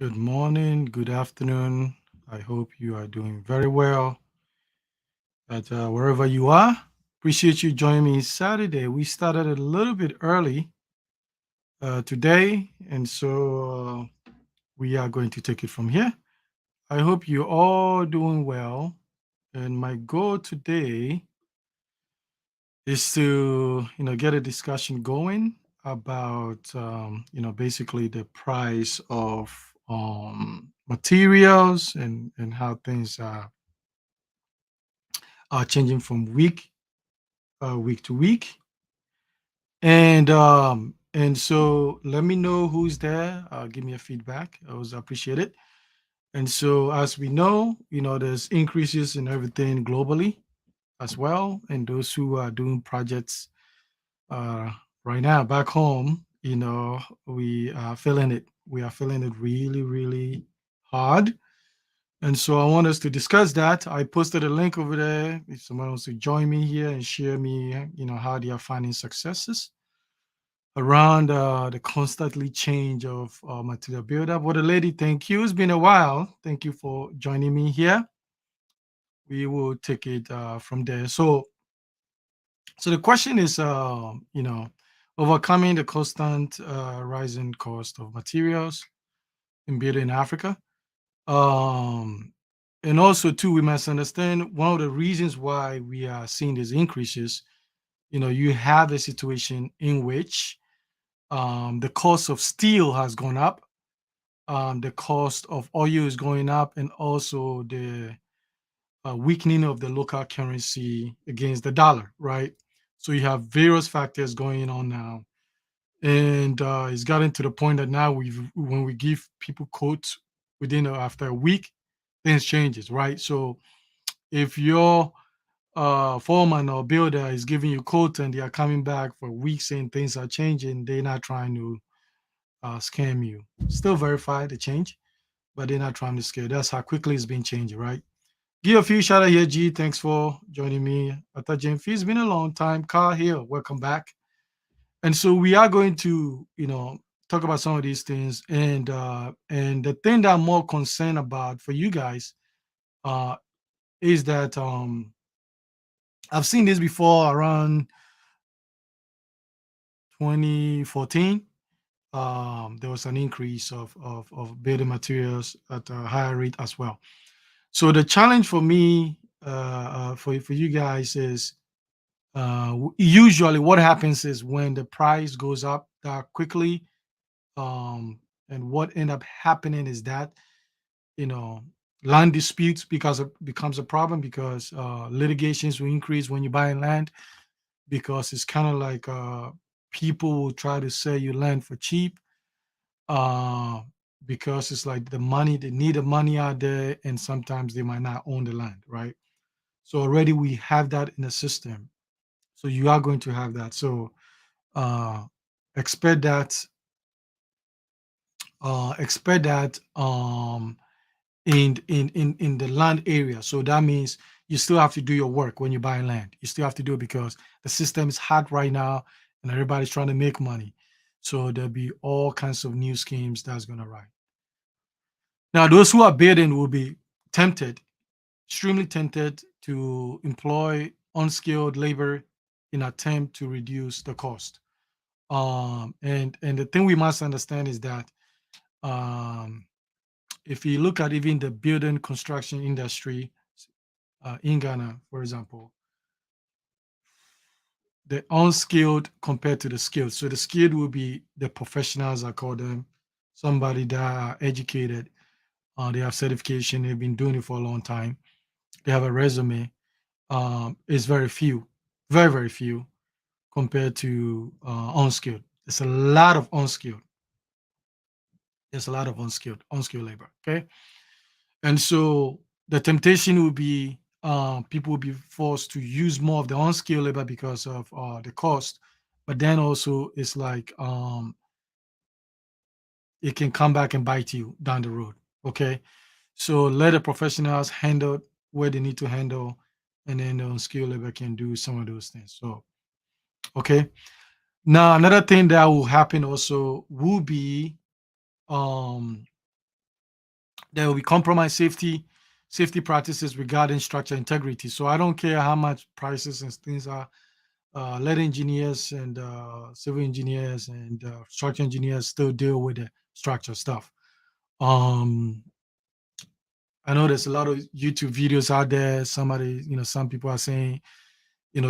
Good morning, good afternoon. I hope you are doing very well at wherever you are. Appreciate you joining me Saturday. We started a little bit early today, and so we are going to take it from here. I hope you're all doing well. And my goal today is to get a discussion going about basically the price of materials and how things are changing from week to week. And so let me know who's there. Give me a feedback. I always appreciate it. And so as we know, there's increases in everything globally as well. And those who are doing projects uh, right now back home, we are feeling it. We are feeling it really, really hard. And so I want us to discuss that. I posted a link over there. If someone wants to join me here and share me, how they are finding successes around the constantly change of material buildup. What a lady, thank you. It's been a while. Thank you for joining me here. We will take it from there. So the question is, overcoming the constant rising cost of materials in building in Africa. Um, and also, too, we must understand one of the reasons why we are seeing these increases. You have a situation in which the cost of steel has gone up, the cost of oil is going up, and also the weakening of the local currency against the dollar, right? So you have various factors going on now, and it's gotten to the point that now when we give people quotes within after a week, things changes, right? So if your foreman or builder is giving you quotes and they are coming back for weeks saying things are changing, they're not trying to scam you. Still verify the change, but they're not trying to scare. That's how quickly it's been changing, right? Give a few shout out here, G. Thanks for joining me. I thought Jane It's been a long time. Carl here, welcome back. And so we are going to, talk about some of these things. And the thing that I'm more concerned about for you guys uh is that I've seen this before around 2014. There was an increase of building materials at a higher rate as well. So the challenge for me, for you guys is usually what happens is when the price goes up that quickly, and what end up happening is that you know land disputes because it becomes a problem because litigations will increase when you're buying land because it's kind of like people will try to sell you land for cheap uh, because it's like the money they need the money out there and sometimes they might not own the land, right? So already we have that in the system. So you are going to have that. So uh, expect that expect that in the land area. So that means you still have to do your work when you buy land. You still have to do it because the system is hot right now and everybody's trying to make money. So there'll be all kinds of new schemes that's going to rise. Now, those who are bidding will be tempted, extremely tempted to employ unskilled labor in attempt to reduce the cost. And the thing we must understand is that um, if you look at even the building construction industry in Ghana, for example, the unskilled compared to the skilled. So the skilled will be the professionals, I call them, somebody that are educated, they have certification, they've been doing it for a long time, they have a resume. Is very few, very very few compared to unskilled. There's a lot of unskilled. There's a lot of unskilled labor. Okay, and so the temptation will be people will be forced to use more of the unskilled labor because of the cost, but then also it's like it can come back and bite you down the road. Okay, so let the professionals handle where they need to handle, and then the unskilled labor can do some of those things. So okay, now another thing that will happen also will be um There will be compromised safety practices regarding structure integrity. So I don't care how much prices and things are. Lead engineers and civil engineers and structure engineers still deal with the structure stuff. Um, I know there's a lot of YouTube videos out there. Some people are saying,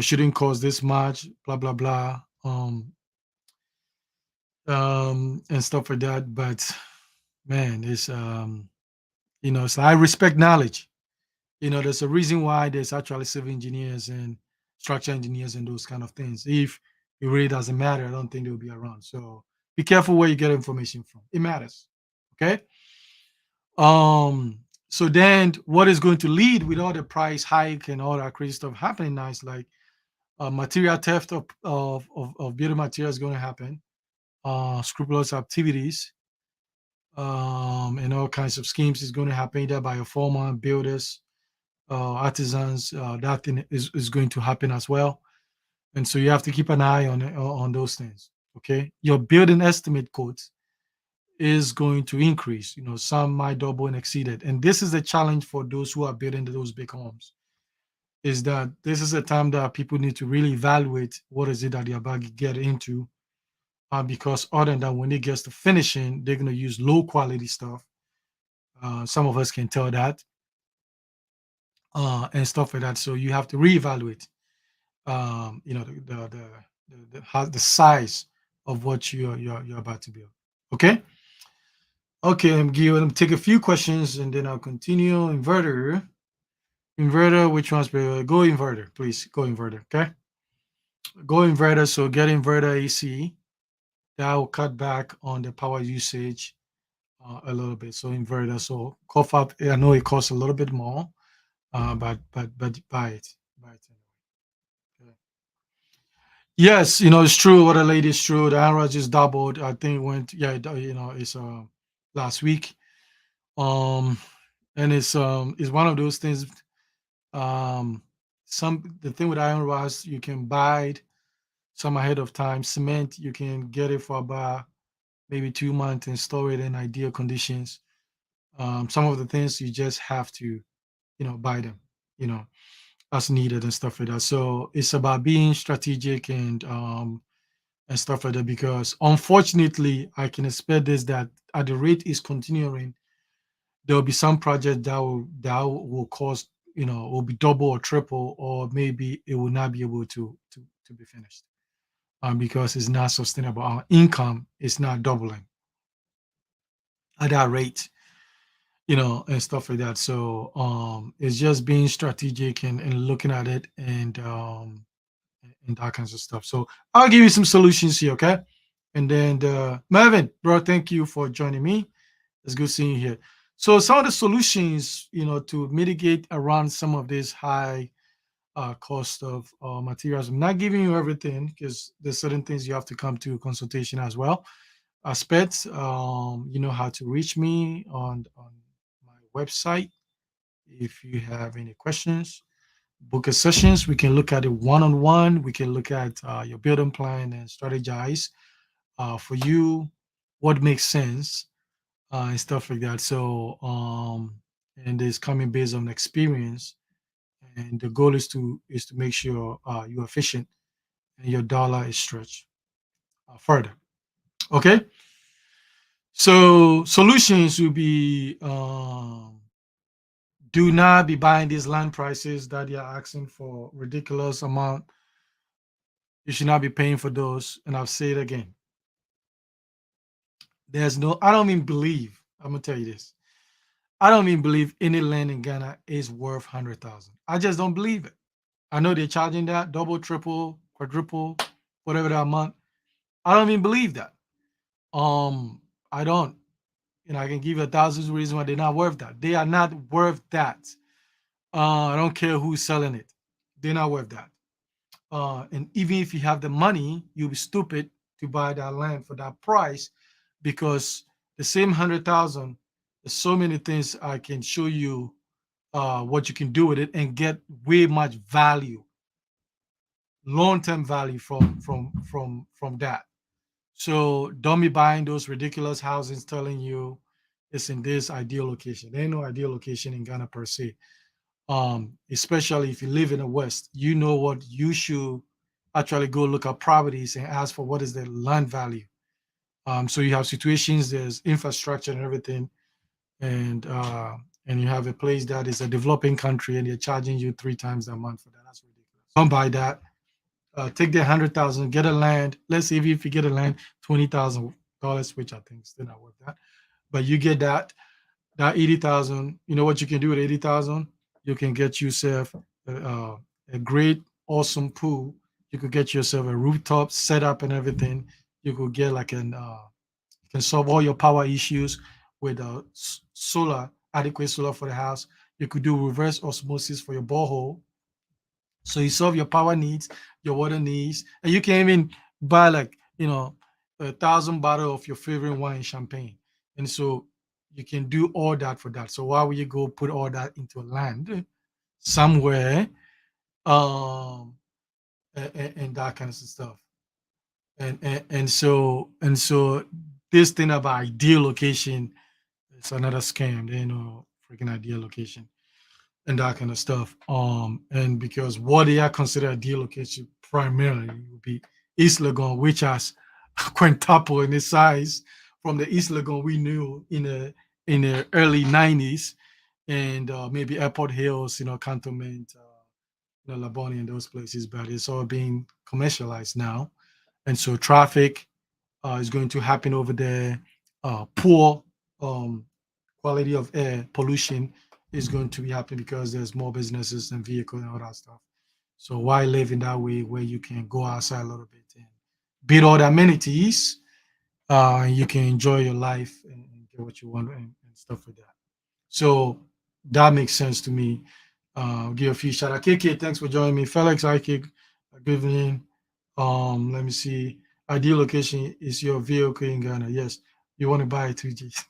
shouldn't cost this much, blah blah blah, and stuff like that. But man, so I respect knowledge. There's a reason why there's actually civil engineers and structure engineers and those kind of things. If it really doesn't matter, I don't think they'll be around. So be careful where you get information from. It matters. Okay. Um, so then what is going to lead with all the price hike and all that crazy stuff happening now is like material theft of building materials is going to happen, scrupulous activities, and all kinds of schemes is going to happen either by a foreman, builders, artisans. That thing is going to happen as well, and so you have to keep an eye on those things. Okay, your building estimate codes is going to increase. Some might double and exceed it, and this is a challenge for those who are building those big homes. Is that this is a time that people need to really evaluate what is it that they're about to get into, because other than that, when it gets to finishing, they're going to use low quality stuff. Some of us can tell that, and stuff like that. So you have to reevaluate, the size of what you're about to build. Okay. Okay, I'm take a few questions and then I'll continue. Inverter, which one's better? Go inverter, please. Go inverter. Okay. Go inverter. So get inverter AC. That will cut back on the power usage a little bit. So inverter. So cough up. I know it costs a little bit more, but buy it. Buy it anyway. Okay. Yes, it's true. What a lady is true. The ANRA just doubled. I think it went. Yeah, it's last week. Um, and it's one of those things. Um, the thing with iron rods, you can buy it some ahead of time. Cement, you can get it for about maybe 2 months and store it in ideal conditions. Some of the things you just have to, buy them, you know, as needed and stuff like that. So it's about being strategic and stuff like that. Because unfortunately, I can expect this that at the rate is continuing, there will be some project that will cost, will be double or triple, or maybe it will not be able to be finished, because it's not sustainable. Our income is not doubling at that rate, and stuff like that. So it's just being strategic and looking at it, and that kinds of stuff. So I'll give you some solutions here, okay? And then Mervin, bro, thank you for joining me. It's good seeing you here. So some of the solutions, to mitigate around some of this high cost of materials. I'm not giving you everything because there's certain things you have to come to consultation as well. Aspects, you know how to reach me on my website. If you have any questions, book a sessions. We can look at it one on one. We can look at your building plan and strategize for you what makes sense, and stuff like that. So, and it's coming based on experience, and the goal is to make sure you're efficient and your dollar is stretched further. Okay, so solutions will be, do not be buying these land prices that you're asking for ridiculous amount. You should not be paying for those. And I'll say it again. I don't even believe. I'm gonna tell you this. I don't even believe any land in Ghana is worth 100,000. I just don't believe it. I know they're charging that double, triple, quadruple, whatever that amount. I don't even believe that. I don't. I can give you 1,000 reasons why they're not worth that. They are not worth that. I don't care who's selling it. They're not worth that. And even if you have the money, you'll be stupid to buy that land for that price, because the same 100,000, there's so many things I can show you what you can do with it and get way much value, long-term value from that. So don't be buying those ridiculous houses telling you is in this ideal location. There ain't no ideal location in Ghana per se. Especially if you live in the West, you know what you should actually go look at properties and ask for what is the land value. So you have situations, there's infrastructure and everything, and you have a place that is a developing country and they're charging you three times a month for that. That's ridiculous. Don't buy that. Take the 100,000, get a land. Let's say if you get a land, $20,000, which I think is still not worth that. But you get that 80,000. You know what you can do with 80,000? You can get yourself a great, awesome pool. You could get yourself a rooftop setup and everything. You could get like you can solve all your power issues with solar, adequate solar for the house. You could do reverse osmosis for your borehole, so you solve your power needs, your water needs, and you can even buy like 1,000 bottle of your favorite wine, champagne, and so you can do all that for that. So why would you go put all that into land somewhere, um, and that kind of stuff? And so this thing about ideal location, it's another scam. There ain't no freaking ideal location and that kind of stuff. And because what they are considered ideal location primarily would be East Legon, which has quintuple in its size from the East Legon we knew in the early '90s, and maybe Airport Hills, Cantonment, Laboni and those places, but it's all being commercialized now, and so traffic is going to happen over there. Poor um, quality of air pollution is going to be happening because there's more businesses and vehicles and all that stuff. So why live in that way where you can go outside a little bit and beat all the amenities, and you can enjoy your life and get what you want and stuff like that. So that makes sense to me. Give a few shout out. KK, thanks for joining me. Felix, Ike, good evening. Let me see. Ideal location is your vehicle in Ghana. Yes, you want to buy it 2G.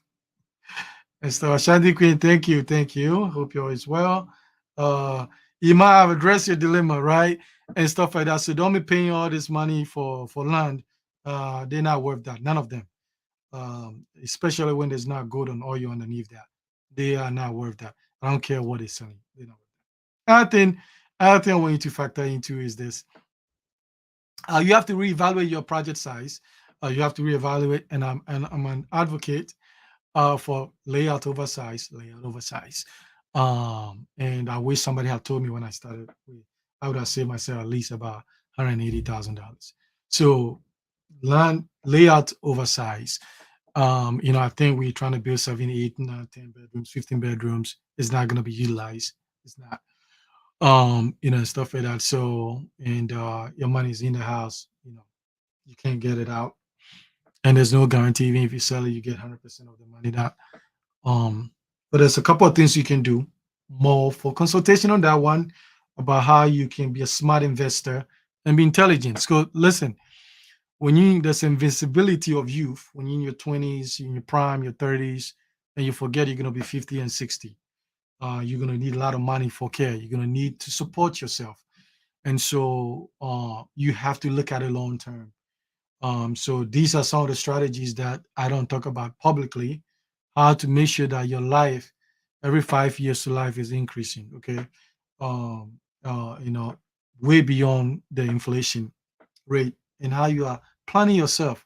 And so Ashanti Queen, thank you, thank you. Hope you're always well. Uh, you might have addressed your dilemma, right? And stuff like that. So don't be paying all this money for land. They're not worth that. None of them. Especially when there's not gold and oil underneath that. They are not worth that. I don't care what they're selling. They're not worth that. Other thing I want you to factor into is this. You have to reevaluate your project size. You have to reevaluate, and I'm an advocate for layout oversize. And I wish somebody had told me when I started. I would have saved myself at least about $180,000. So land layout oversize. I think we're trying to build 7, 8, 9, 10 bedrooms, 15 bedrooms. It's not going to be utilized. It's not. Stuff like that. So, and your money's in the house. You can't get it out, and there's no guarantee. Even if you sell it, you get 100% of the money. Um, but there's a couple of things you can do more for consultation on that one about how you can be a smart investor and be intelligent. So listen, when there's invincibility of youth, when you're in your 20s, in your prime, your 30s, and you forget you're gonna be 50 and 60. You're gonna need a lot of money for care. You're gonna need to support yourself. And so you have to look at it long term. So these are some of the strategies that I don't talk about publicly, how to make sure that your life every 5 years to life is increasing, okay? um uh you know Way beyond the inflation rate, and how you are planning yourself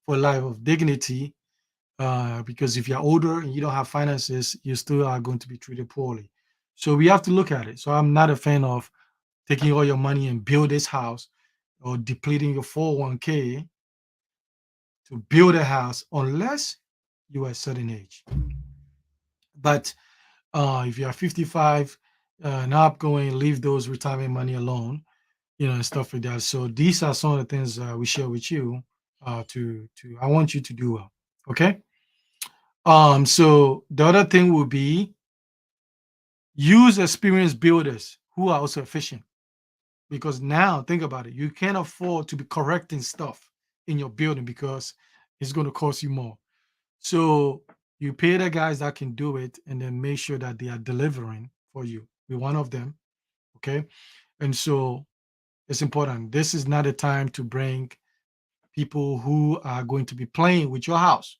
for a life of dignity, because if you're older and you don't have finances, you still are going to be treated poorly. So we have to look at it. So I'm not a fan of taking all your money and build this house, or depleting your 401k to build a house, unless you are a certain age. But if you are 55 and upgoing, leave those retirement money alone, and stuff like that. So these are some of the things we share with you. To I want you to do well. Okay. So the other thing will be use experienced builders who are also efficient. Because now think about it, you can't afford to be correcting stuff in your building because it's going to cost you more. So you pay the guys that can do it, and then make sure that they are delivering for you. Be one of them. Okay. And so it's important. This is not a time to bring people who are going to be playing with your house.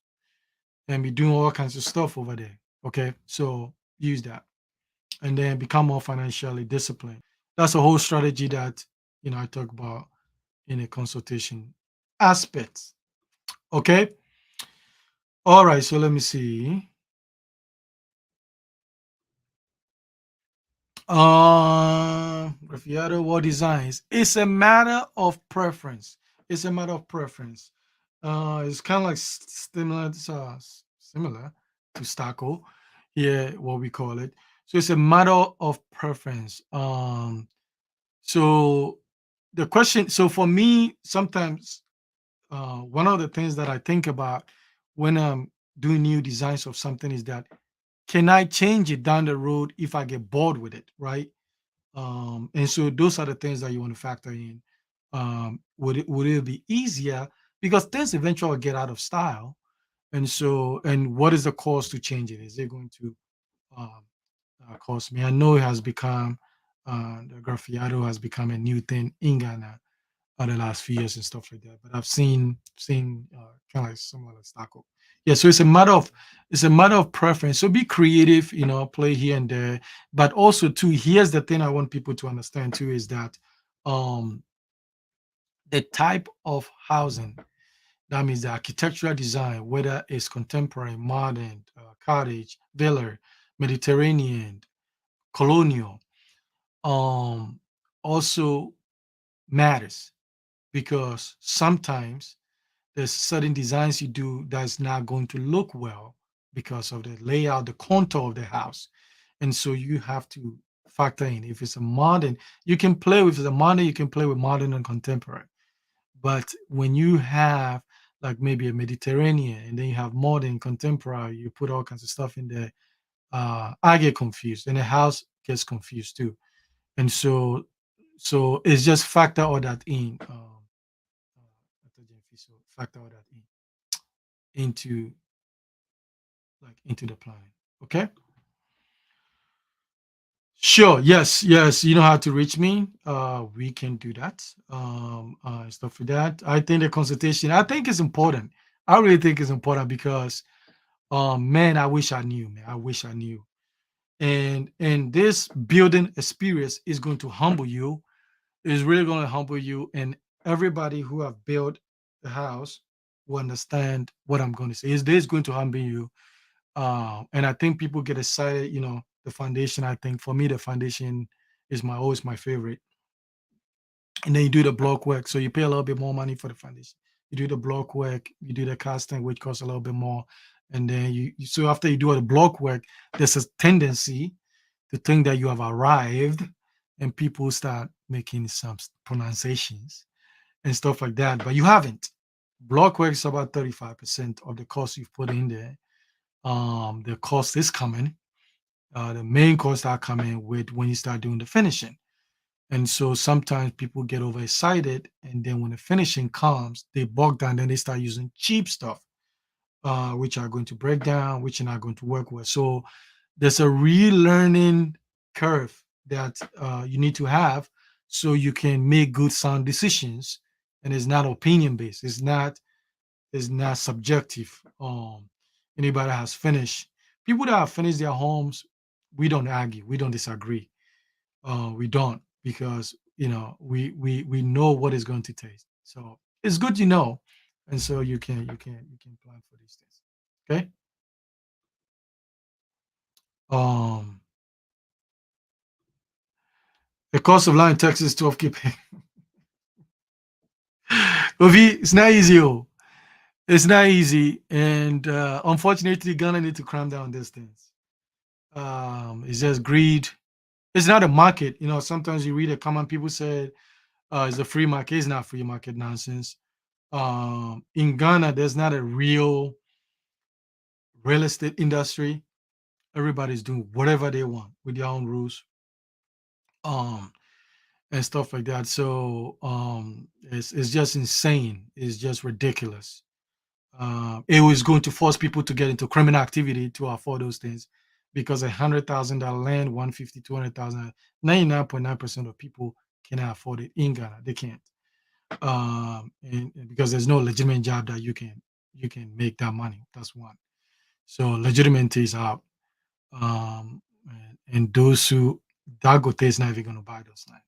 and be doing all kinds of stuff over there. Okay, so use that, and then become more financially disciplined. That's a whole strategy that I talk about in a consultation aspect. Okay, all right. So let me see. Graffiato wall designs. It's a matter of preference. It's a matter of preference. It's kind of like similar to stucco, here, what we call it. So it's a matter of preference. So the question. So for me, sometimes one of the things that I think about when I'm doing new designs of something is that can I change it down the road if I get bored with it, right? And so those are the things that you want to factor in. Would it be easier because things eventually get out of style, and so and what is the cost to change it? Is it going to um, cost me? I know it has become the graffiato has become a new thing in Ghana the last few years and stuff like that. But I've seen kind of like similar like Stako. Yeah, so it's a matter of preference. So be creative, play here and there. But also too, here's the thing I want people to understand too is that um the type of housing, that means the architectural design, whether it's contemporary, modern, cottage, villa, Mediterranean, colonial, um also matters because sometimes there's certain designs you do that's not going to look well because of the layout, the contour of the house. And so you have to factor in if it's a modern, you can play with the modern, you can play with modern and contemporary. But when you have like maybe a Mediterranean and then you have modern, contemporary, you put all kinds of stuff in there, I get confused and the house gets confused too. And so it's just factor all that in. So factor all that into into the plan. Okay. Sure. Yes. Yes. You know how to reach me. We can do that. Stuff with that. I think the consultation. I think it's important. I really think it's important because, man, I wish I knew. Man, I wish I knew. And this building experience is going to humble you. Is really going to humble you, and everybody who have built the house will understand what I'm going to say. Is this going to humble you? And I think people get excited. The foundation. I think for me, the foundation is always my favorite. And then you do the block work, so you pay a little bit more money for the foundation. You do the block work, you do the casting, which costs a little bit more, and then so after you do all the block work, there's a tendency to think that you have arrived, and people start making some pronunciations and stuff like that, but you haven't. Block work is about 35% of the cost you've put in there. The cost is coming. The main costs are coming with when you start doing the finishing. And so sometimes people get overexcited, and then when the finishing comes, they bog down, then they start using cheap stuff, which are going to break down, which are not going to work well. So there's a relearning curve that you need to have so you can make good sound decisions. And it's not opinion based. It's not subjective. Anybody has finished. People that have finished their homes, we don't argue, we don't disagree. We don't because we know what it's going to taste. So it's good, and so you can plan for these things. Okay. Um, the cost of land in Texas is 12K. Ovi, it's not easy. Oh. It's not easy, and unfortunately, Ghana need to cram down these things. It's just greed. It's not a market. Sometimes you read a comment, people say it's a free market. It's not free market nonsense. In Ghana, there's not a real estate industry. Everybody's doing whatever they want with their own rules, um, and stuff like that. So it's just insane. It's just ridiculous. It was going to force people to get into criminal activity to afford those things because $100,000 land, 150, 200,000, 99.9% of people cannot afford it in Ghana. They can't. And because there's no legitimate job that you can make that money. That's one. So legitimacy is out. And those who Dagote is not even going to buy those land.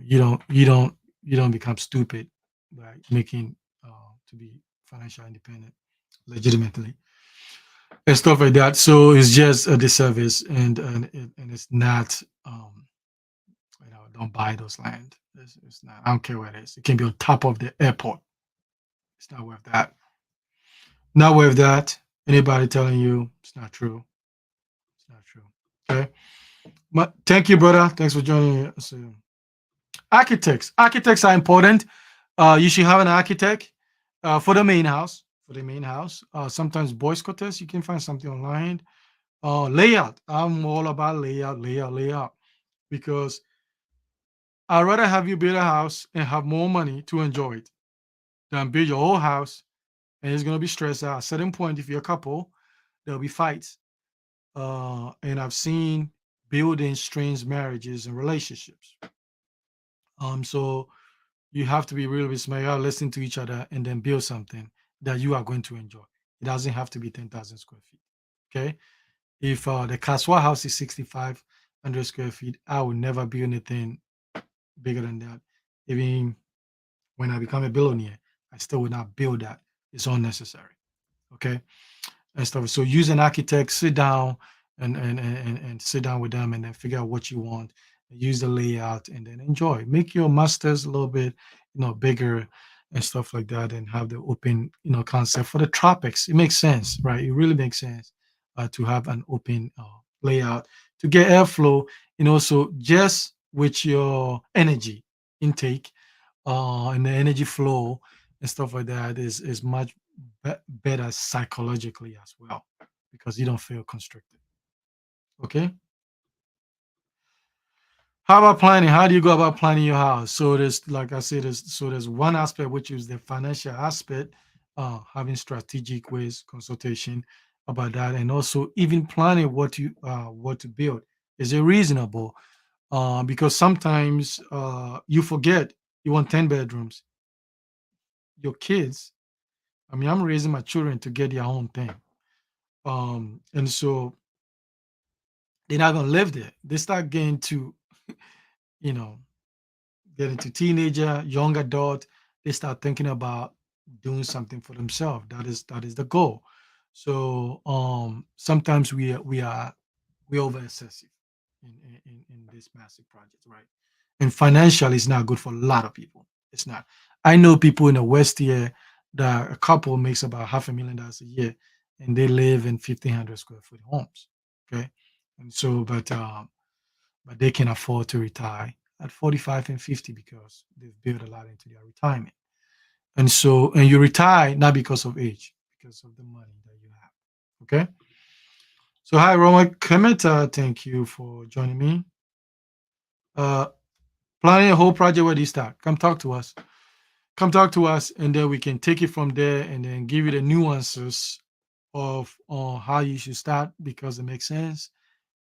You don't become stupid by making to be financial independent legitimately and stuff like that. So it's just a disservice, and it's not. Don't buy those land. It's not. I don't care where it is. It can be on top of the airport. It's not worth that. Not worth that. Anybody telling you it's not true? It's not true. Okay. But thank you, brother. Thanks for joining us. Architects are important. You should have an architect for the main house. For the main house. Sometimes Boys Quarters, you can find something online. Layout. I'm all about layout. Because I'd rather have you build a house and have more money to enjoy it than build your whole house and it's gonna be stressed out. At a certain point, if you're a couple, there'll be fights. And I've seen building strains marriages and relationships. So you have to be really smart. You gotta listen to each other and then build something that you are going to enjoy. It doesn't have to be 10,000 square feet. Okay. If the Kaswa house is 6,500 square feet, I would never build anything bigger than that. Even when I become a billionaire, I still would not build that. It's unnecessary. Okay. And stuff. So use an architect, sit down and sit down with them and then figure out what you want. Use the layout and then enjoy. Make your masters a little bit, bigger and stuff like that, and have the open, concept for the tropics. It makes sense, right? It really makes sense to have an open layout to get airflow, and also just with your energy intake and the energy flow and stuff like that is much better psychologically as well because you don't feel constricted. Okay. How about planning? How do you go about planning your house? So there's, like I said, there's one aspect which is the financial aspect, having strategic ways consultation about that, and also even planning what to build. Is it reasonable? Because sometimes you forget you want 10 bedrooms. Your kids. I mean, I'm raising my children to get their own thing. And so they're not gonna live there. They start you know, getting to teenager, young adult. They start thinking about doing something for themselves. That is the goal. So sometimes we over excessive in this massive project, right? And financially, it's not good for a lot of people. It's not. I know people in the West here that a couple makes about $500,000 a year, and they live in 1,500 square foot homes. Okay, and so, but they can afford to retire at 45 and 50 because they've built a lot into their retirement. And so, and you retire not because of age, because of the money that you have. Okay. So, hi, Roma Clement. Thank you for joining me. Uh, Planning a whole project, where do you start? Come talk to us. Come talk to us, and then we can take it from there and then give you the nuances of how you should start because it makes sense,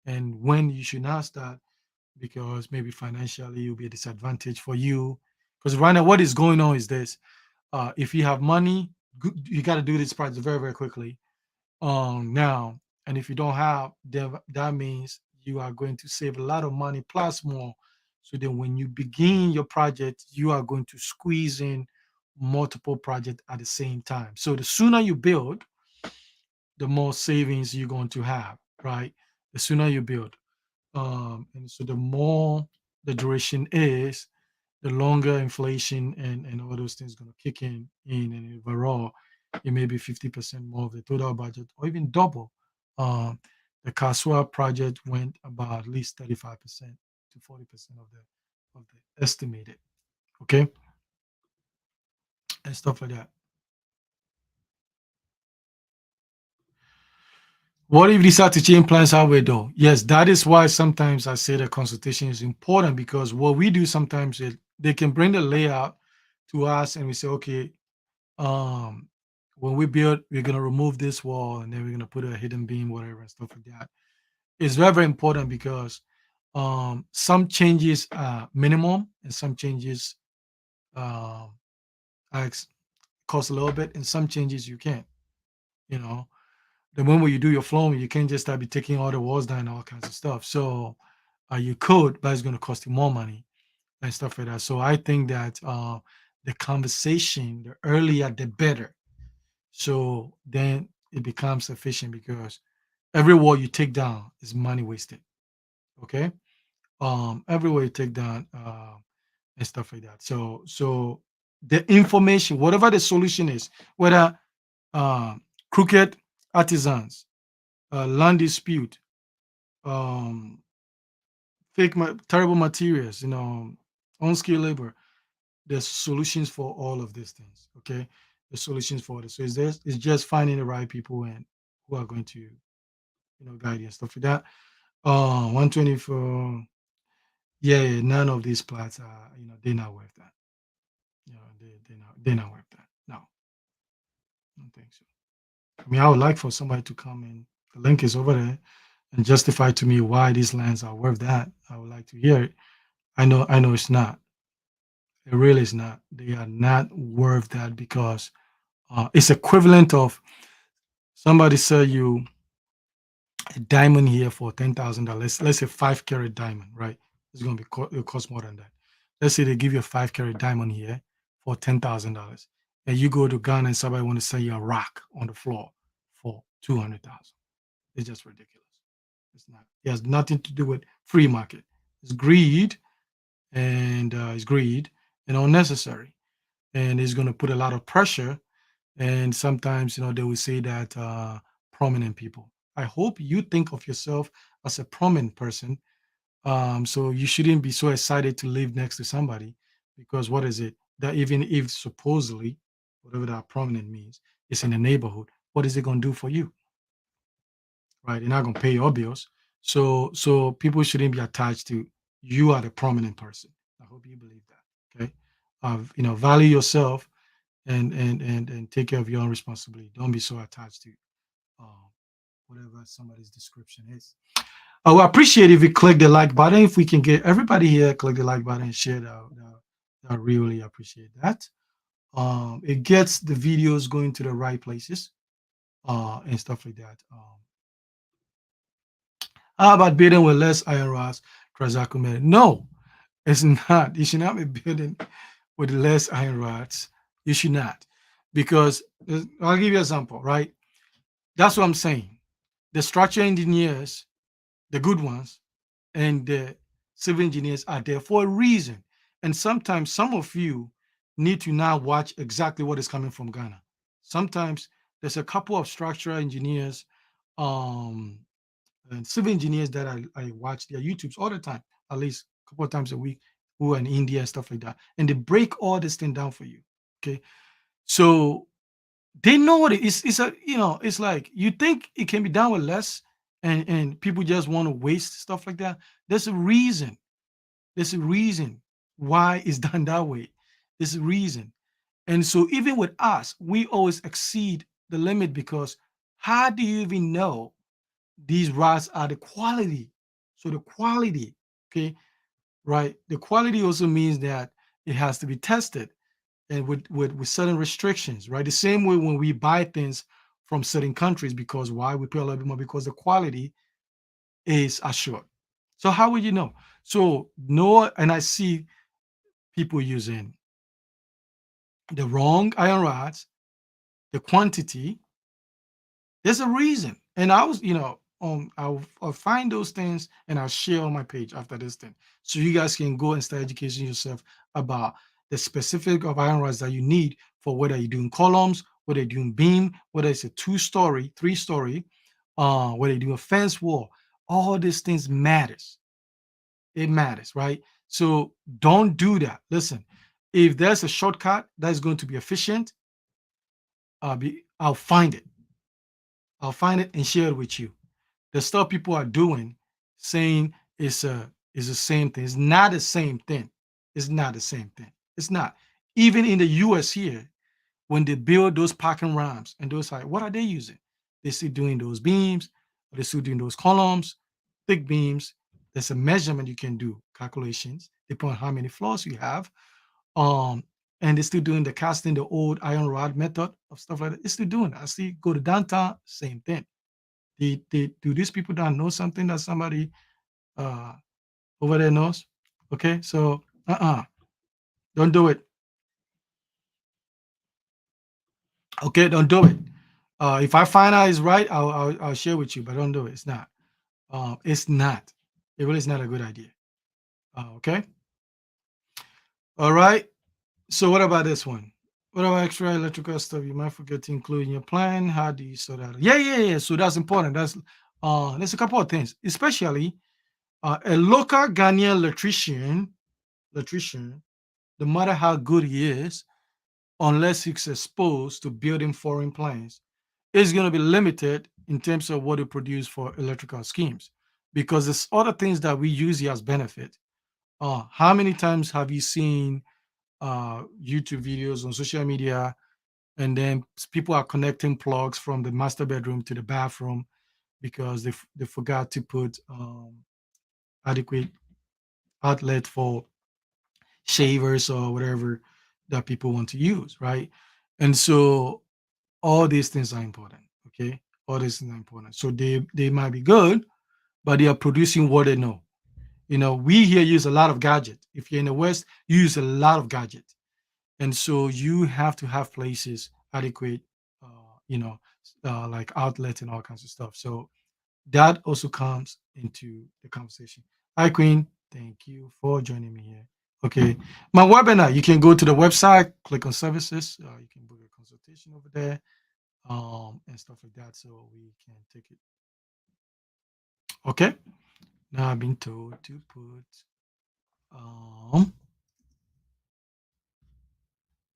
and when you should not start because maybe financially it will be a disadvantage for you. Because right now, what is going on is this: if you have money, you got to do this project very, very quickly. Now, and if you don't have, then that means you are going to save a lot of money plus more. So then, when you begin your project, you are going to squeeze in multiple projects at the same time. So the sooner you build, the more savings you're going to have, right? The sooner you build. And so the more the duration is, the longer inflation and all those things going to kick and overall it may be 50% more of the total budget or even double. The Kaswa project went about at least 35% to 40% of the estimated, okay, and stuff like that. What if you decide to change plans halfway though? Yes, that is why sometimes I say that consultation is important because what we do sometimes is they can bring the layout to us and we say, okay, um, when we build, we're gonna remove this wall and then we're gonna put a hidden beam, whatever, and stuff like that. It's very, very important because some changes are minimum and some changes um, are cost a little bit, and some changes you can't. You know, the moment you do your flooring, you can't just start be taking all the walls down and all kinds of stuff. So you could, but it's going to cost you more money and stuff like that. So I think that the conversation, the earlier the better. So then it becomes efficient because every wall you take down is money wasted. Okay. Every wall you take down and stuff like that. So the information, whatever the solution is, whether crooked artisans, land dispute, um, terrible materials, unskilled labor. There's solutions for all of these things. Okay, the solutions for this. So it's just finding the right people and who are going to guide you and stuff like that. 124. Yeah, yeah, none of these plots are they're not worth that. They're not worth that. No, I don't think so. I mean, I would like for somebody to come in. The link is over there and justify to me why these lands are worth that. I would like to hear it. I know it's not. It really is not. They are not worth that because it's equivalent of somebody sell you a diamond here for $10,000. Let's say 5 carat diamond, right? It's going to it'll cost more than that. Let's say they give you a 5 carat diamond here for $10,000, and you go to Ghana and somebody want to sell you a rock on the floor for 200,000. It's just ridiculous. It's not. It has nothing to do with free market. It's greed, and it's greed and unnecessary, and it's going to put a lot of pressure. And sometimes, they will say that prominent people. I hope you think of yourself as a prominent person. So you shouldn't be so excited to live next to somebody because what is it that even if supposedly, whatever that prominent means, is in the neighborhood, what is it going to do for you? Right? They're not going to pay your bills. So people shouldn't be attached to you are the prominent person. I hope you believe that. Okay. Value yourself and take care of your own responsibility. Don't be so attached to um, whatever somebody's description is. I would appreciate if you click the like button. If we can get everybody here, click the like button and share that. I really appreciate that. It gets the videos going to the right places and stuff like that. How about building with less iron rods, transacumen? No, it's not. You should not be building with less iron rods. You should not. Because I'll give you an example, right? That's what I'm saying. The structural engineers, the good ones, and the civil engineers are there for a reason. And sometimes some of you need to now watch exactly what is coming from Ghana. Sometimes there's a couple of structural engineers um, and civil engineers that I watch their YouTubes all the time, at least a couple of times a week, who are in India and stuff like that. And they break all this thing down for you. Okay. So they know what it is. It's a it's like you think it can be done with less, and people just want to waste stuff like that. There's a reason. There's a reason why it's done that way. There's a reason. And so even with us, we always exceed the limit because how do you even know these rods are the quality? So the quality, okay, right? The quality also means that it has to be tested and with certain restrictions, right? The same way when we buy things from certain countries, because why we pay a little bit more because the quality is assured. So how would you know? So no, and I see people using the wrong iron rods, the quantity. There's a reason, and I'll find those things and I'll share on my page after this thing, so you guys can go and start educating yourself about the specific of iron rods that you need for whether you're doing columns, whether you're doing beam, whether it's a 2-story, 3-story, whether you're doing a fence wall. All these things matters. It matters, right? So don't do that. Listen, if there's a shortcut that's going to be efficient, I'll find it. I'll find it and share it with you. The stuff people are doing, saying is the same thing. It's not the same thing. It's not the same thing. It's not. Even in the US here, when they build those parking ramps and those what are they using? They're still doing those beams, or they're still doing those columns, thick beams. There's a measurement you can do, calculations, depending on how many floors you have. Um, and they're still doing the casting, the old iron rod method of stuff like that. It's still doing that. I see go to downtown, same thing. Do these people not know something that somebody uh, over there knows? Okay, so don't do it. Okay, don't do it. If I find out it's right, I'll share with you, but don't do it. It's not. It's not. It really is not a good idea. Okay. All right. So what about this one? What about extra electrical stuff you might forget to include in your plan? How do you sort out? Yeah, yeah, yeah. So that's important. There's a couple of things, especially a local Ghanaian electrician, no matter how good he is, unless he's exposed to building foreign plants, is going to be limited in terms of what it produce for electrical schemes, because there's other things that we use here as benefit. How many times have you seen YouTube videos on social media, and then people are connecting plugs from the master bedroom to the bathroom because they forgot to put adequate outlet for shavers or whatever that people want to use, right? And so all these things are important. Okay, all these things are important. So they might be good, but they are producing what they know. We here use a lot of gadget. If you're in the West, you use a lot of gadget, and so you have to have places adequate, you know, like outlets and all kinds of stuff. So that also comes into the conversation. Hi, Queen. Thank you for joining me here. Okay, my webinar. You can go to the website, click on services. You can book a consultation over there, and stuff like that. So we can take it. Okay. Now I've been told to put um.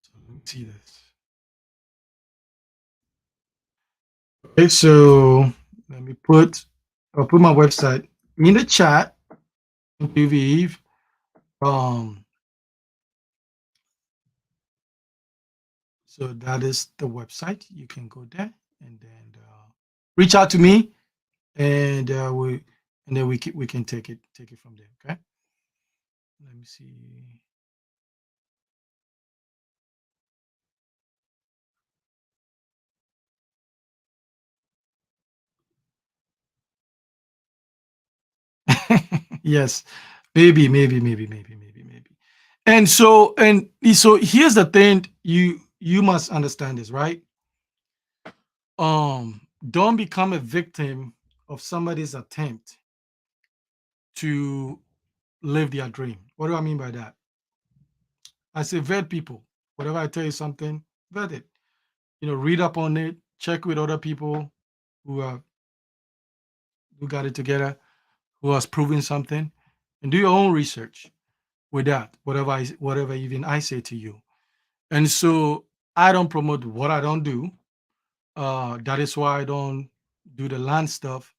So let me see this. Okay, so let me I'll put my website in the chat. Vive. Um, so that is the website. You can go there and then reach out to me, and we can take it from there. Okay. Let me see. Yes, maybe. And so here's the thing you must understand this, right? Don't become a victim of somebody's attempt to live their dream. What do I mean by that? I say vet people. Whatever I tell you something, vet it. Read up on it, check with other people who have who got it together, who has proven something, and do your own research with that. Whatever even I say to you. And so I don't promote what I don't do. That is why I don't do the land stuff,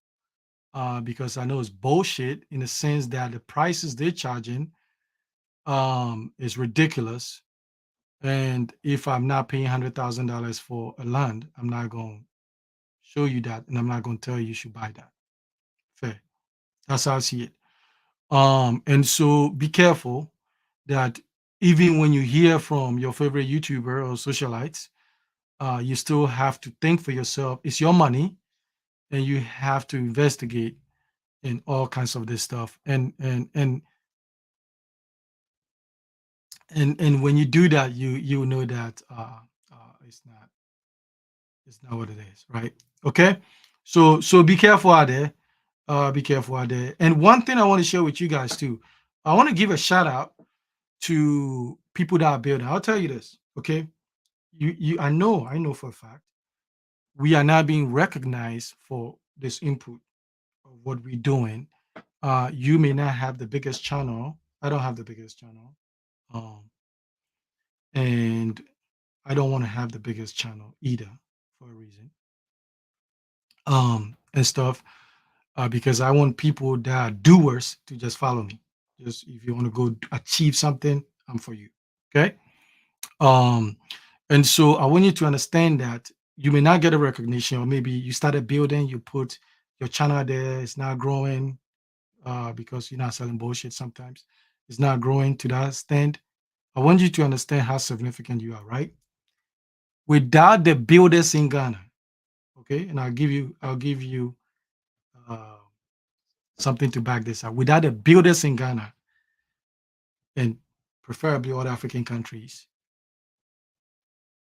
because I know it's bullshit in the sense that the prices they're charging is ridiculous. And if I'm not paying $100,000 for a land, I'm not going to show you that, and I'm not going to tell you you should buy that. Fair. That's how I see it. And so be careful that even when you hear from your favorite YouTuber or socialites, you still have to think for yourself. It's your money, and you have to investigate in all kinds of this stuff. And when you do that, you know that it's not what it is, right? Okay, so be careful out there. Be careful out there. And one thing I want to share with you guys too, I want to give a shout out to people that are building. I'll tell you this, okay? I know for a fact we are not being recognized for this input of what we're doing. You may not have the biggest channel. I don't have the biggest channel. Um, and I don't want to have the biggest channel either for a reason. And stuff, because I want people that are doers to just follow me. Just if you want to go achieve something, I'm for you. Okay. Um, and so I want you to understand that you may not get a recognition, or maybe you started building, you put your channel there, it's not growing, because you're not selling bullshit sometimes. It's not growing to that extent. I want you to understand how significant you are, right? Without the builders in Ghana, okay, and I'll give you uh, something to back this up. Without the builders in Ghana and preferably other African countries,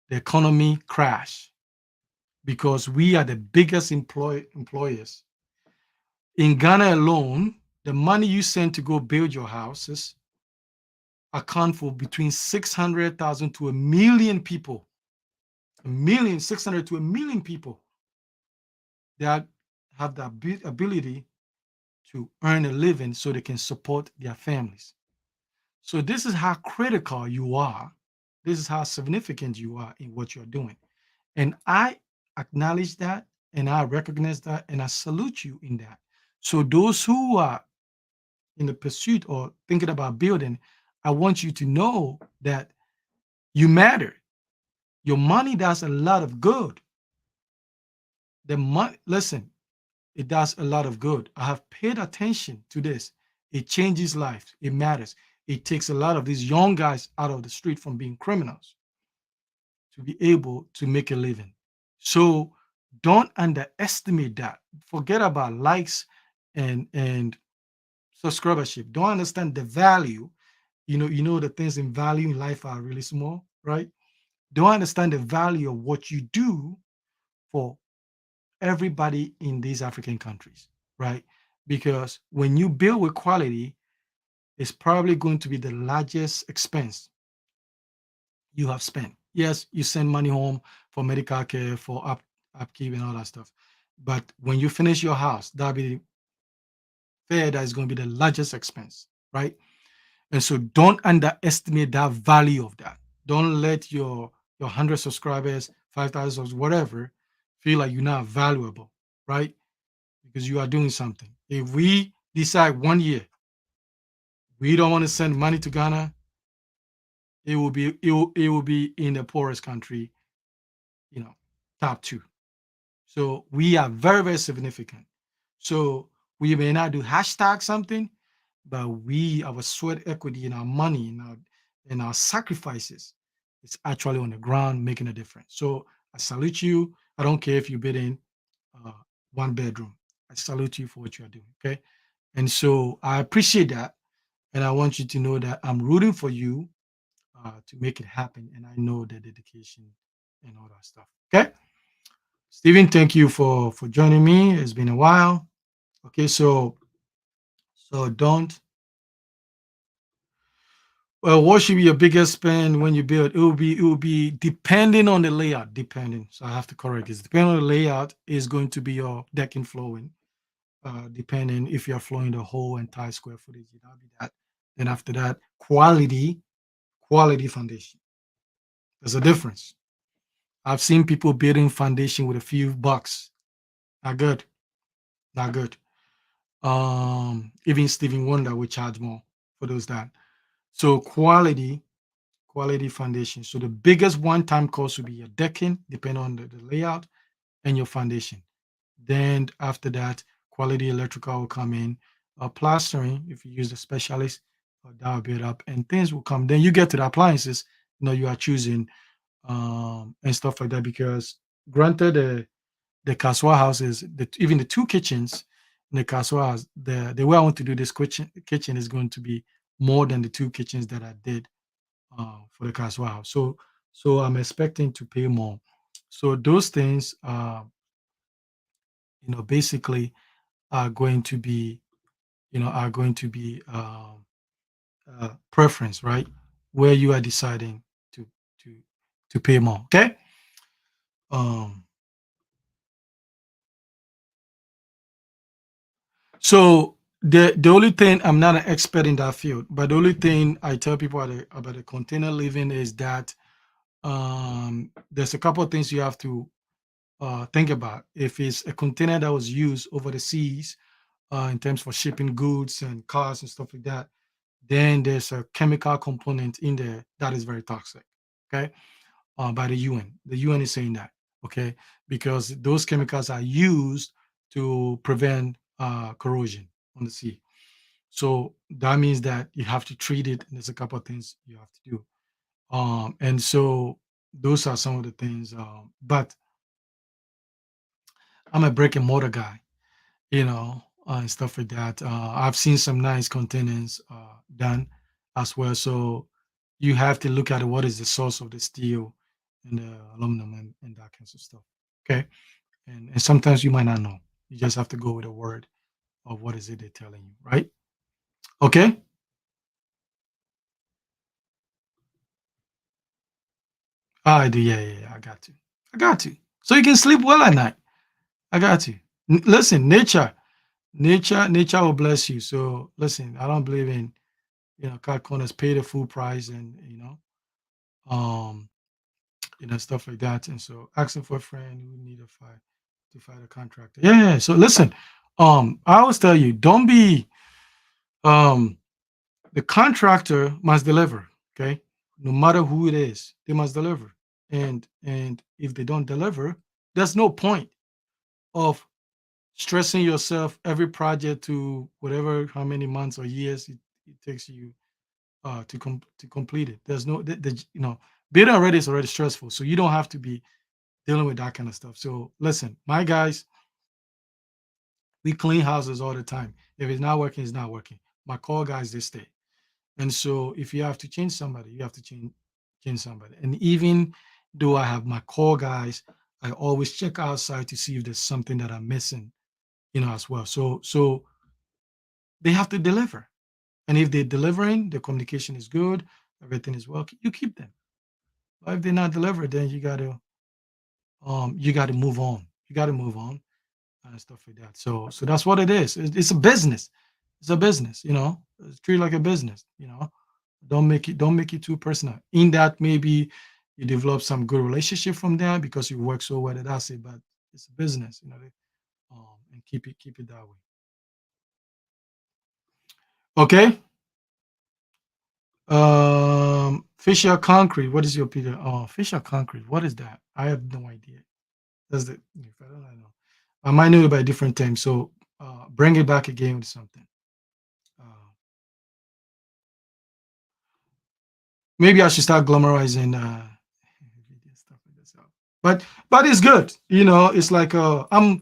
the economy crash because we are the biggest employers. In Ghana alone, the money you send to go build your houses account for between 600,000 to a million people. A million, 600 to a million people that have the ability to earn a living so they can support their families. So this is how critical you are. This is how significant you are in what you're doing. And I acknowledge that and I recognize that and I salute you in that. So those who are in the pursuit or thinking about building, I want you to know that you matter. Your money does a lot of good. The money, listen, it does a lot of good. I have paid attention to this. It changes lives. It matters. It takes a lot of these young guys out of the street from being criminals to be able to make a living. So don't underestimate that. Forget about likes and subscribership. Don't understand the value. You know the things in value in life are really small, right? Don't understand the value of what you do for everybody in these African countries, right? Because when you build with quality, it's probably going to be the largest expense you have spent. Yes, you send money home for medical care, for upkeep, and all that stuff. But when you finish your house, that'll be fair. That is going to be the largest expense, right? And so don't underestimate that value of that. Don't let your 100 subscribers, 5,000 whatever, feel like you're not valuable, right? Because you are doing something. If we decide 1 year we don't want to send money to Ghana, it will be in the poorest country, you know, top two. So we are very, very significant. So we may not do hashtag something, but our sweat equity and our money and our sacrifices is actually on the ground making a difference. So I salute you. I don't care if you bid in uh, one bedroom. I salute you for what you are doing. Okay. And so I appreciate that. And I want you to know that I'm rooting for you to make it happen. And I know the dedication and all that stuff. Okay. Stephen, thank you for joining me. It's been a while. Okay, so don't. Well, what should be your biggest spend when you build? It will be depending on the layout. Depending, so I have to correct this. Depending on the layout is going to be your decking flowing. Depending if you're flowing the whole entire square footage, that'll be that. Then after that, quality foundation. There's a difference. I've seen people building foundation with a few bucks. Not good. Not good. Even Stevie Wonder will charge more for those that. So quality foundation. So the biggest one-time cost will be your decking, depending on the layout, and your foundation. Then after that, quality electrical will come in. Plastering, if you use the specialist, that will build up, and things will come. Then you get to the appliances. You are choosing and stuff like that. Because granted, the Kaswa houses, even the two kitchens in the Kaswa house, the way I want to do this kitchen is going to be more than the two kitchens that I did for the Kaswa house. So I'm expecting to pay more. So those things, basically are going to be, preference, right? Where you are deciding to to to pay more. Okay. Um, So the only thing, I'm not an expert in that field, but the only thing I tell people about the container living is that there's a couple of things you have to think about. If it's a container that was used over the seas in terms for shipping goods and cars and stuff like that, then there's a chemical component in there that is very toxic. Okay, by the UN. The UN is saying that. Okay, because those chemicals are used to prevent corrosion on the sea. So that means that you have to treat it, and there's a couple of things you have to do. And so those are some of the things. But I'm a brick and mortar guy, and stuff like that. I've seen some nice containers done as well. So you have to look at what is the source of the steel and the aluminum and that kinds of stuff. Okay. And sometimes you might not know. You just have to go with a word of what is it they're telling you, right? Okay. I do. Yeah, yeah, yeah. I got you. I got you. So you can sleep well at night. I got you. Listen, nature will bless you. So listen, I don't believe in cut corners, pay the full price, and um, stuff like that. And so asking for a friend who need a fight to fight a contractor. Yeah, yeah. So listen, I always tell you, don't be um the contractor must deliver. Okay, no matter who it is, they must deliver. And if they don't deliver, there's no point of stressing yourself every project to whatever how many months or years it takes you to complete it. There's no bid already is already stressful, so you don't have to be dealing with that kind of stuff. So listen, my guys, we clean houses all the time. If it's not working, it's not working. My core guys, they stay. And so if you have to change somebody, you have to change somebody. And even though I have my core guys, I always check outside to see if there's something that I'm missing, as well. So they have to deliver. And if they're delivering, the communication is good, everything is well, you keep them. But if they're not delivered, then you gotta move on. You gotta move on and stuff like that. So that's what it is. It's a business. It's a business. It's treat it like a business. Don't make it too personal. In that, maybe you develop some good relationship from there because you work so well. That's it. But it's a business. And keep it that way. Okay. Fisher concrete. What is your opinion? Oh, Fisher concrete. What is that? I have no idea. That's the if I don't know. I might know it by a different term. So bring it back again with something. Uh, maybe I should start glamorizing stuff like this. But it's good. It's like um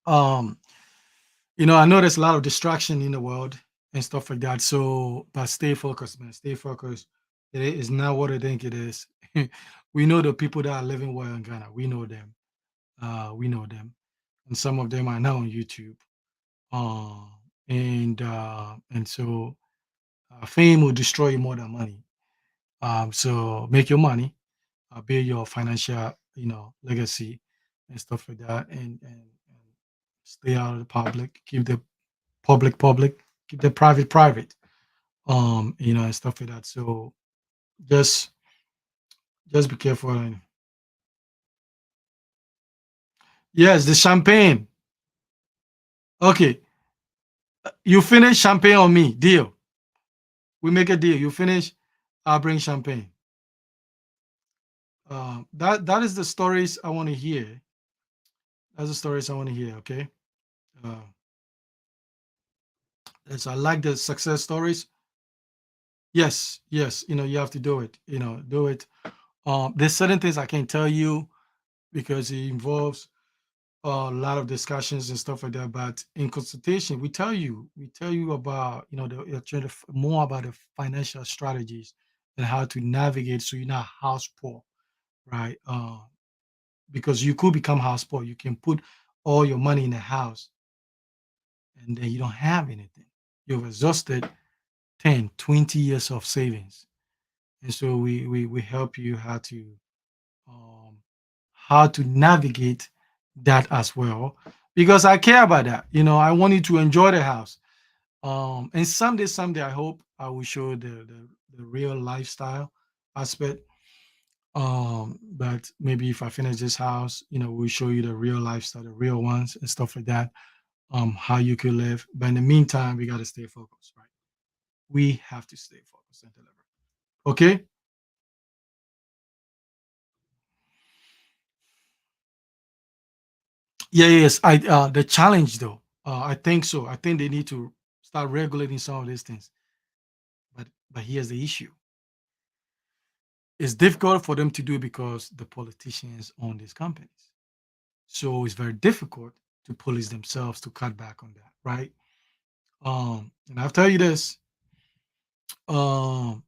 I know there's a lot of distraction in the world and stuff like that. So but stay focused, man. Stay focused. It is not what I think it is. We know the people that are living well in Ghana. We know them. We know them. And some of them are now on YouTube. Uh, and so fame will destroy you more than money. So make your money, build your financial, legacy and stuff like that, and stay out of the public. Keep the public public. Keep the private private. And stuff like that. So just just be careful. Yes, the champagne. Okay, you finish champagne on me. Deal. We make a deal. You finish, I'll bring champagne. That is the stories I want to hear. That's the stories I want to hear. Okay. Uh, yes, I like the success stories. Yes, yes. You have to do it. Do it. There's certain things I can't tell you because it involves a lot of discussions and stuff like that. But in consultation, we tell you about more about the financial strategies and how to navigate so you're not house poor, right? Because you could become house poor. You can put all your money in a house and then you don't have anything. You've exhausted 10, 20 years of savings. And so we help you um, how to navigate that as well. Because I care about that. I want you to enjoy the house. And someday I hope I will show the real lifestyle aspect. But maybe if I finish this house, we'll show you the real lifestyle, the real ones and stuff like that. How you could live. But in the meantime, we gotta stay focused, right? We have to stay focused and deliver. Okay. Yeah, yes. I the challenge though. I think so. I think they need to start regulating some of these things. But here's the issue. It's difficult for them to do because the politicians own these companies. So it's very difficult. to police themselves to cut back on that, right? And I'll tell you this, um,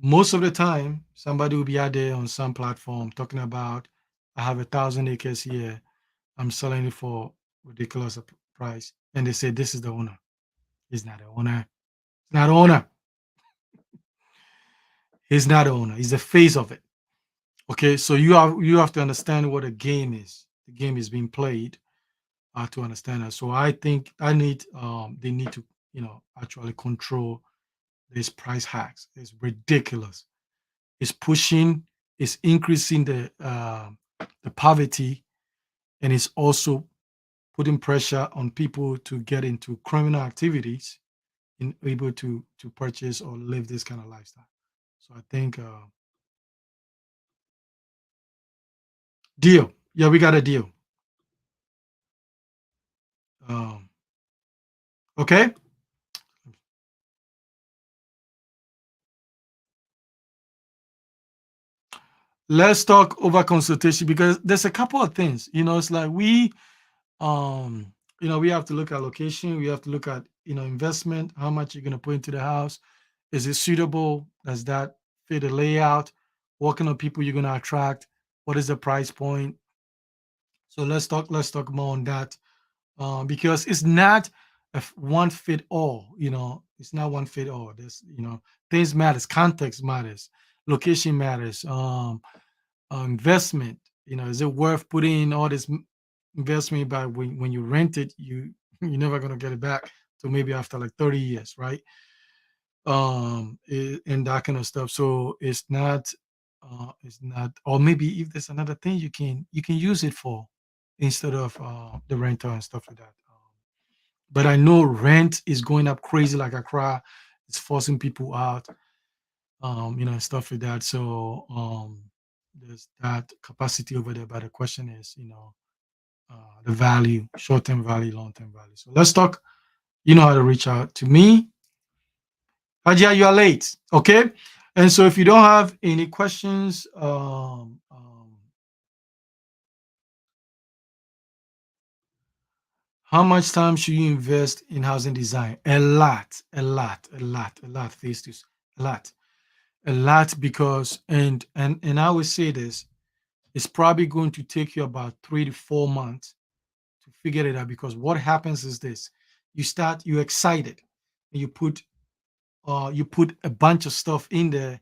most of the time, somebody will be out there on some platform talking about, I have 1,000 acres here. I'm selling it for ridiculous price. And they say, this is the owner. He's not the owner. He's not the owner. He's not the owner. He's the face of it. Okay. So you have to understand what a game is. The game is being played to understand that. So I think they need to, actually control these price hacks. It's ridiculous. It's pushing, it's increasing the poverty, and it's also putting pressure on people to get into criminal activities in able to purchase or live this kind of lifestyle. So I think deal. Yeah, we got a deal. Um, okay, let's talk over consultation because there's a couple of things. It's like um we have to look at location, we have to look at investment, how much you're going to put into the house. Is it suitable? Does that fit the layout? What kind of people you're going to attract? What is the price point? So let's talk more on that, because it's not one fit all. It's not one fit all. There's things matters, context matters, location matters, investment. Is it worth putting in all this investment? But when you rent it, you're never gonna get it back till maybe after like 30 years, right? And that kind of stuff. So it's not, or maybe if there's another thing you can use it for instead of the rental and stuff like that. But I know rent is going up crazy like a cry. It's forcing people out, and stuff like that. So there's that capacity over there. But the question is, the value, short-term value, long-term value. So let's talk. You know how to reach out to me. Hajia, you are late. Okay. And so if you don't have any questions, how much time should you invest in housing design? A lot, a lot, a lot, a lot. Face this, a lot, a lot. Because and I would say this, it's probably going to take you about 3 to 4 months to figure it out. Because what happens is this: you're excited, and you put a bunch of stuff in there.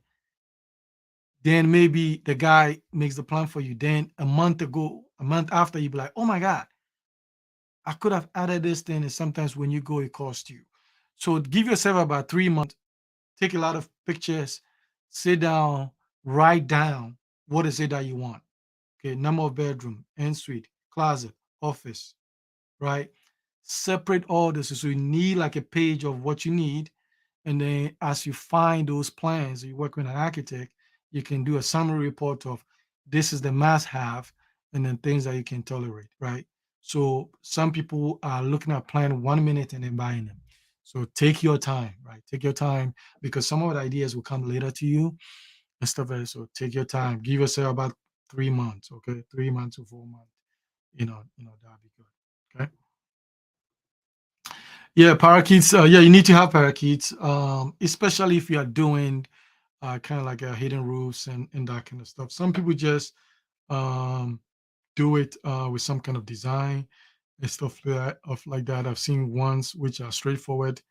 Then maybe the guy makes the plan for you. Then a month after, you be like, oh my God, I could have added this thing. And sometimes when you go, it costs you. So give yourself about 3 months, take a lot of pictures, sit down, write down what is it that you want. Okay, number of bedroom, ensuite, closet, office, right? Separate all this. So you need like a page of what you need. And then as you find those plans, you work with an architect, you can do a summary report of this is the must have, and then things that you can tolerate, right? So some people are looking at plan 1 minute and then buying them. So take your time, right? Take your time, because some of the ideas will come later to you and stuff like that. So take your time. Give yourself about 3 months, okay? 3 months to 4 months. That'd be good. Okay. Yeah, parakeets. Yeah, you need to have parakeets, especially if you are doing kind of like hidden roofs and that kind of stuff. Some people just um, do it with some kind of design and stuff like that. I've seen ones which are straightforward,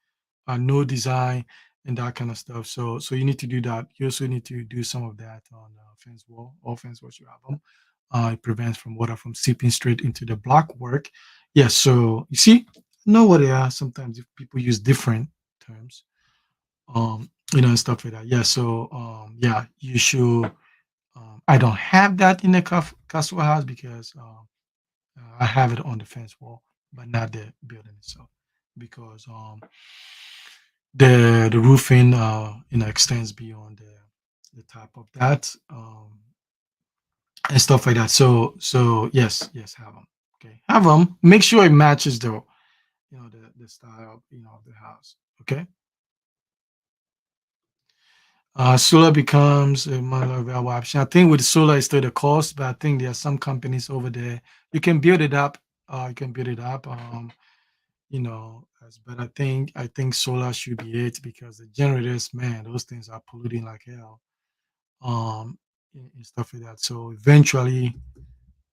no design and that kind of stuff. So you need to do that. You also need to do some of that on fence wall. All fence walls you have them. It prevents from water from seeping straight into the block work. Yes. So you see, know what they are. Sometimes if people use different terms, and stuff like that. Yeah. So yeah, you should. I don't have that in the castle house because I have it on the fence wall, but not the building itself, because the roofing extends beyond the top of that, and stuff like that. So yes, have them. Okay, have them. Make sure it matches the style of the house. Okay. Solar becomes a more available option. I think with solar, it's still the cost, but I think there are some companies over there you can build it up. You can build it up. But I think solar should be it because the generators, man, those things are polluting like hell. And stuff like that. So eventually,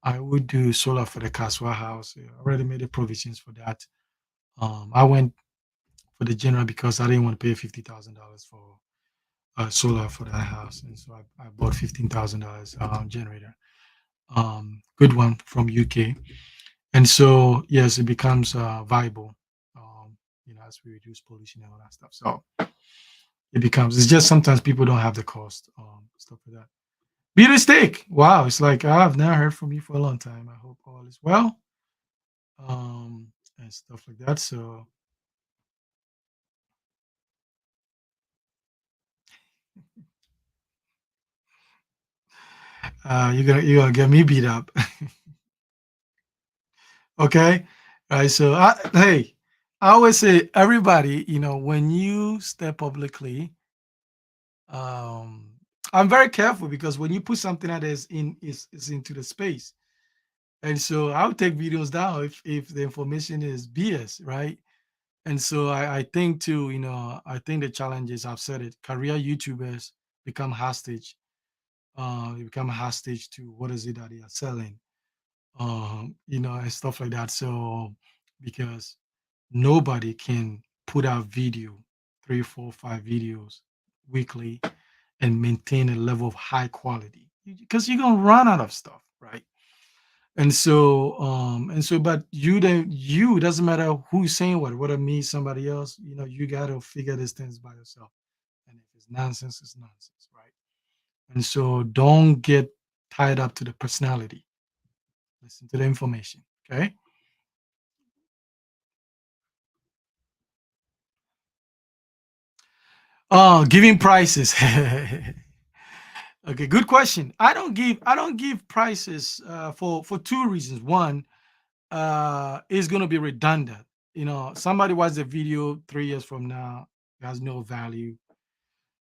I would do solar for the Caswa house. I already made the provisions for that. I went for the general because I didn't want to pay $50,000 for solar for that house, and so I bought $15,000 generator. Good one from UK, and so yes, it becomes viable. As we reduce pollution and all that stuff. So it becomes. It's just sometimes people don't have the cost, stuff like that. Be the steak. Wow, it's like I've never heard from you for a long time. I hope all is well, and stuff like that. So you're gonna get me beat up. Okay. Right. So hey, I always say everybody, when you step publicly, um, I'm very careful because when you put something that is into the space, and so I'll take videos down if the information is BS, right? And so I think too, I think the challenge is I've said it, career YouTubers become hostage. They become hostage to what is it that they are selling, and stuff like that. So because nobody can put out video, three, four, five videos weekly and maintain a level of high quality because you're gonna run out of stuff, right? But you doesn't matter who's saying what, whether me, somebody else, you gotta figure these things by yourself. And if it's nonsense, it's nonsense, right? And so don't get tied up to the personality. Listen to the information. Okay. Giving prices. Okay, good question. I don't give prices for two reasons. One, is going to be redundant. Somebody watches the video 3 years from now, it has no value,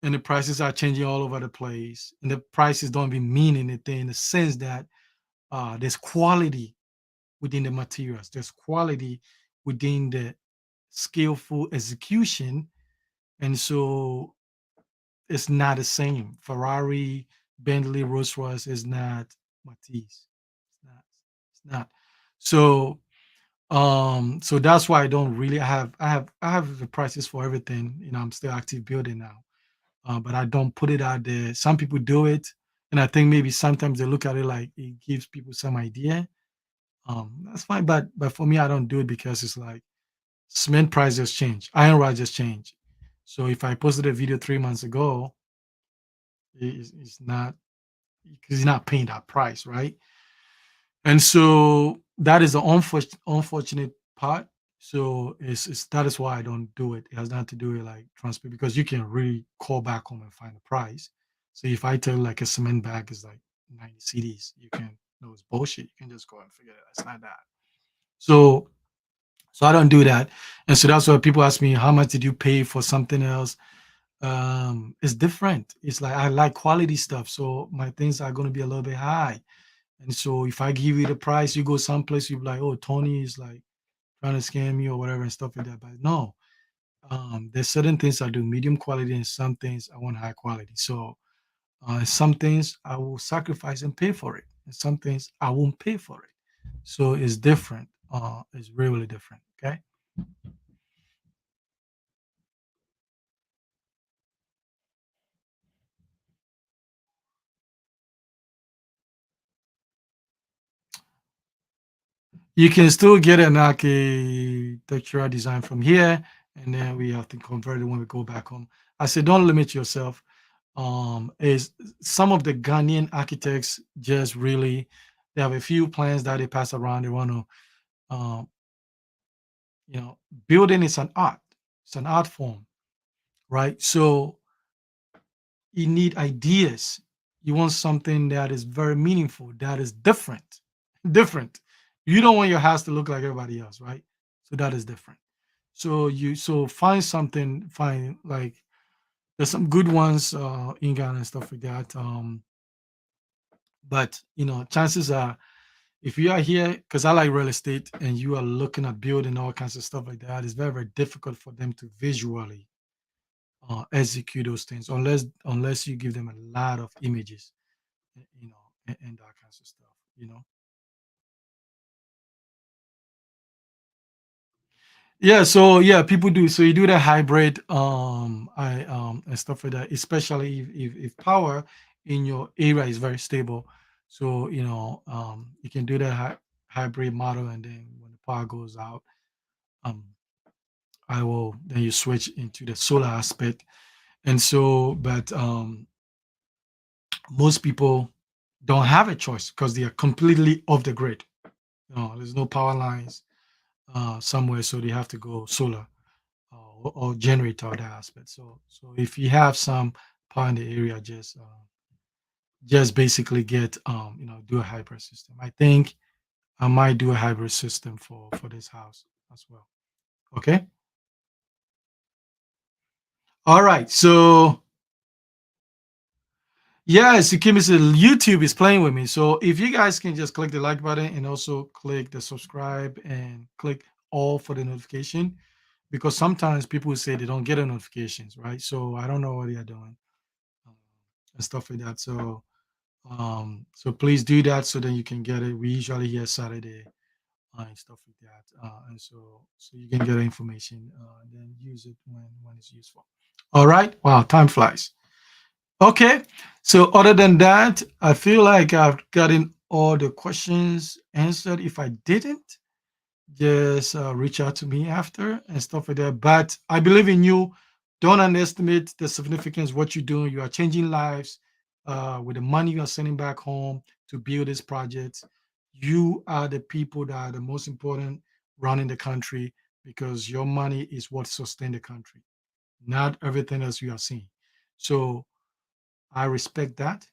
and the prices are changing all over the place, and the prices don't even mean anything in the sense that there's quality within the materials, there's quality within the skillful execution, and so it's not the same. Ferrari, Bentley, Rolls Royce is not Matisse. It's not. It's not. So so that's why I don't really I have the prices for everything. I'm still active building now. But I don't put it out there. Some people do it, and I think maybe sometimes they look at it like it gives people some idea. That's fine, but for me, I don't do it because it's like cement prices change, iron rod just change. So if I posted a video 3 months ago, it's not because he's not paying that price, right? And so that is the unfortunate part. So it's that is why I don't do it. It has nothing to do with like transfer because you can really call back home and find the price. So if I tell you like a cement bag is like 90 CDs, you can know it's bullshit. You can just go and figure it out. It's not that. So I don't do that. And so that's why people ask me, how much did you pay for something else? It's different. It's like I like quality stuff. So my things are gonna be a little bit high. And so if I give you the price, you go someplace, you be like, oh, Tony is like trying to scam me or whatever and stuff like that. But no, there's certain things I do medium quality and some things I want high quality. So some things I will sacrifice and pay for it. And some things I won't pay for it. So it's different. It's really, really different. Okay. You can still get an architectural design from here, and then we have to convert it when we go back home. I say don't limit yourself. Is some of the Ghanaian architects just really they have a few plans that they pass around. They want to, um, you know, building is an art. It's an art form, right? So you need ideas. You want something that is very meaningful, that is different. Different. You don't want your house to look like everybody else, right? So that is different. So find something, find like there's some good ones in Ghana and stuff like that. But chances are If you are here, because I like real estate, and you are looking at building all kinds of stuff like that, it's very, very difficult for them to visually execute those things unless you give them a lot of images, and that kinds of stuff. You know. Yeah, so yeah, people do. So you do the hybrid, I and stuff like that, especially if power in your area is very stable. So you can do the hybrid model, and then when the power goes out, um, I will then you switch into the solar aspect. And so, but most people don't have a choice because they are completely off the grid. There's no power lines somewhere, so they have to go solar, or generator, that aspect. So if you have some power in the area, just basically get do a hybrid system. I think I might do a hybrid system for this house as well. Okay. All right. So yes, Kim said YouTube is playing with me. So if you guys can just click the like button and also click the subscribe and click all for the notification, because sometimes people say they don't get the notifications, right? So I don't know what they are doing, um, and stuff like that. So please do that so then you can get it. We usually here Saturday, and stuff like that, and so you can get the information, and then use it when it's useful. All right. Wow, time flies. Okay. So other than that, I feel like I've gotten all the questions answered. If I didn't, just reach out to me after and stuff like that. But I believe in you. Don't underestimate the significance of what you're doing. You are changing lives with the money you are sending back home to build this project. You are the people that are the most important running the country, because your money is what sustains the country, not everything else you are seeing. So I respect that,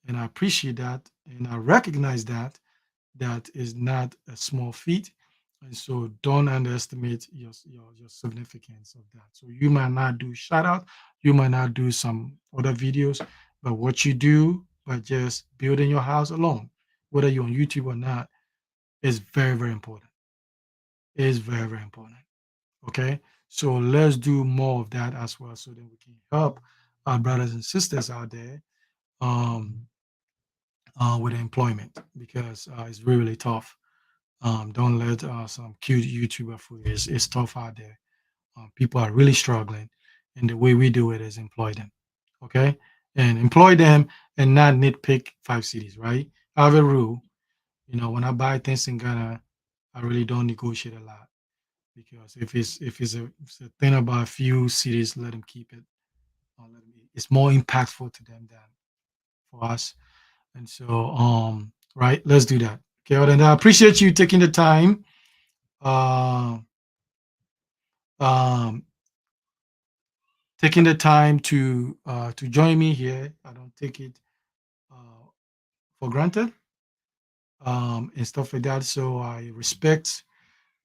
and I appreciate that, and I recognize that that is not a small feat. And so don't underestimate your significance of that. So you might not do shout out, you might not do some other videos, but what you do by just building your house alone, whether you're on YouTube or not, is very, very important. It is very, very important. Okay. So let's do more of that as well, so that we can help our brothers and sisters out there, um, with employment, because it's really, really tough. Don't let some cute YouTuber fool you. It's tough out there. People are really struggling, and the way we do it is employ them, okay, and employ them, and not nitpick 5 cities, right? I have a rule. When I buy things in Ghana, I really don't negotiate a lot, because if it's a thing about a few cities, let them keep it. It's more impactful to them than for us. And so, right, let's do that. Okay, well, then I appreciate you taking the time, uh, um, to join me here. I don't take it uh, for granted, and stuff like that. So I respect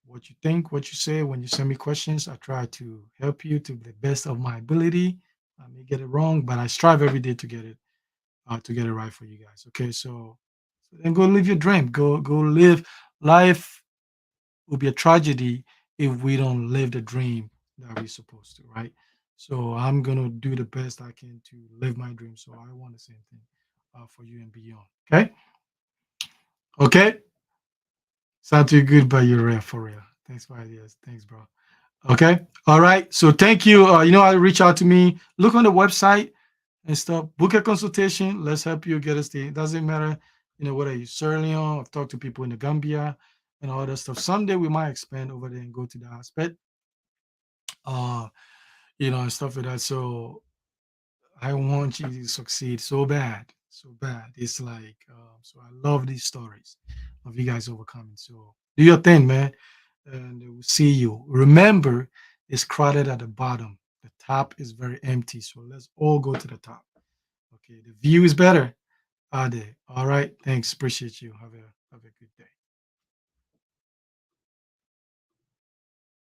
what you think, what you say. When you send me questions, I try to help you to the best of my ability. I may get it wrong, but I strive every day to get it right for you guys. Okay, so then go live your dream. Go live life. Will be a tragedy if we don't live the dream that we're supposed to, right? So I'm gonna do the best I can to live my dream. So I want the same thing for you and beyond. Okay, okay. Sound too good, but you're real for real. Thanks for ideas. Thanks, bro. Okay, all right. So thank you. I reach out to me. Look on the website and stuff. Book a consultation. Let's help you get a stay. It doesn't matter, whether you're Sierra Leone. I've talked to people in the Gambia and all that stuff. Someday we might expand over there and go to the aspect. Uh, and stuff like that. So I want you to succeed so bad, so bad. It's like, so I love these stories of you guys overcoming. So do your thing, man, and we'll see you. Remember, it's crowded at the bottom. The top is very empty. So let's all go to the top. Okay, the view is better out there. All right, thanks. Appreciate you. Have a good day.